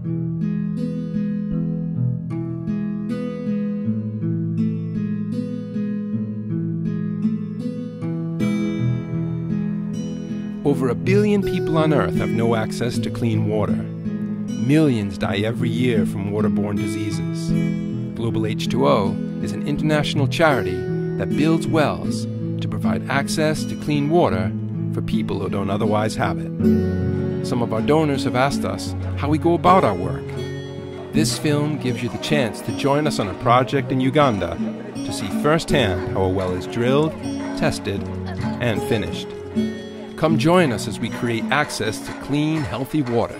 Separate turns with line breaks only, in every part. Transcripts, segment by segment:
Over 1 billion people on Earth have no access to clean water. Millions die every year from waterborne diseases. Global H2O is an international charity that builds wells to provide access to clean water for people who don't otherwise have it. Some of our donors have asked us how we go about our work. This film gives you the chance to join us on a project in Uganda to see firsthand how a well is drilled, tested, and finished. Come join us as we create access to clean, healthy water.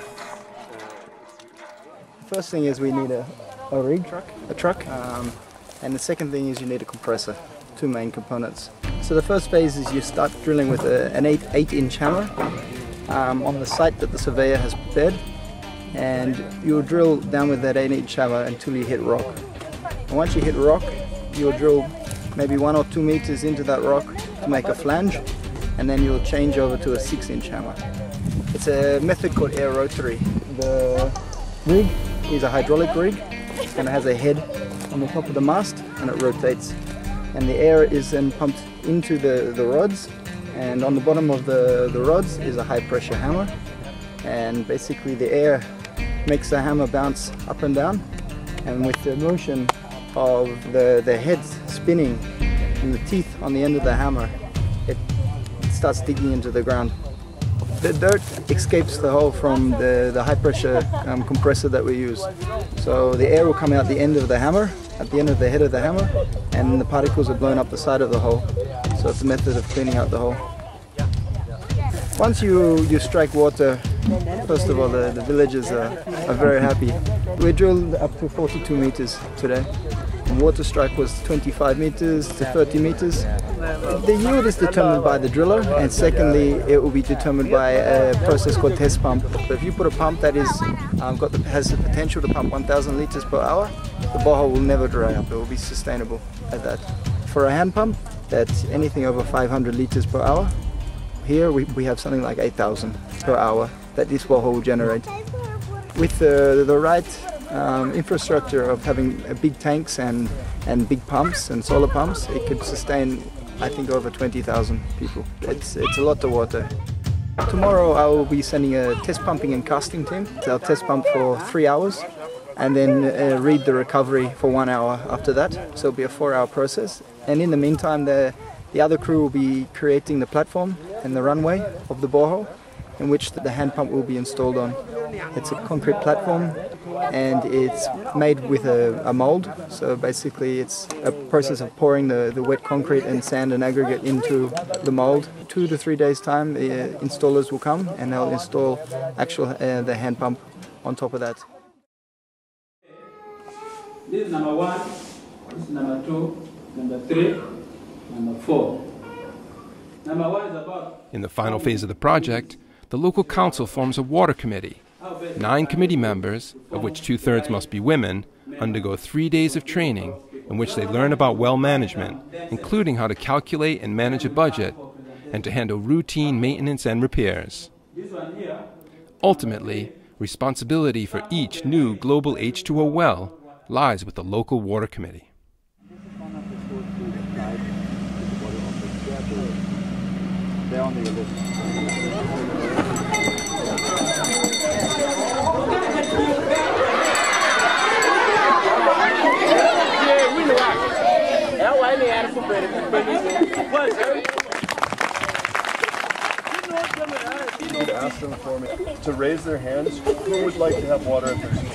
The first thing is we need a rig, a truck, and the second thing is you need a compressor, two main components. So the first phase is you start drilling with an 8-inch hammer on the site that the surveyor has prepared, and you'll drill down with that 8-inch hammer until you hit rock. And once you hit rock, you'll drill maybe 1 or 2 meters into that rock to make a flange, and then you'll change over to a 6-inch hammer. It's a method called air rotary. The rig is a hydraulic rig, and it has a head on the top of the mast, and it rotates. And the air is then pumped into the rods, and on the bottom of the rods is a high pressure hammer, and basically the air makes the hammer bounce up and down, and with the motion of the heads spinning and the teeth on the end of the hammer, it starts digging into the ground. The dirt escapes the hole from the high pressure compressor that we use. So the air will come out the end of the hammer, at the end of the head of the hammer, and the particles are blown up the side of the hole. So it's a method of cleaning out the hole. Once you strike water, first of all the villagers are very happy. We drilled up to 42 meters today. The water strike was 25 meters to 30 meters. The yield is determined by the driller, and secondly it will be determined by a process called test pump. So if you put a pump that is has the potential to pump 1,000 liters per hour, the borehole will never dry up. It will be sustainable at that. For a hand pump, that's anything over 500 liters per hour. Here we have something like 8,000 per hour that this borehole will generate. With the right infrastructure of having big tanks and big pumps and solar pumps, it could sustain, I think, over 20,000 people. It's a lot of water. Tomorrow I will be sending a test pumping and casting team. They'll test pump for 3 hours and then read the recovery for 1 hour after that. So it'll be a 4-hour process. And in the meantime, the other crew will be creating the platform and the runway of the borehole, in which the hand pump will be installed on. It's a concrete platform, and it's made with a mold. So basically it's a process of pouring the wet concrete and sand and aggregate into the mold. 2 to 3 days time, the installers will come and they'll install the hand pump on top of that.
This is number 1, this is number 2, number 3, number 4. Number 1 is about...
In the final phase of the project, the local council forms a water committee. 9 committee members, of which 2/3 must be women, undergo 3 days of training in which they learn about well management, including how to calculate and manage a budget and to handle routine maintenance and repairs. Ultimately, responsibility for each new Global H2O well lies with the local water committee.
Ask them for me to raise their hands. Who would like to have water at their school?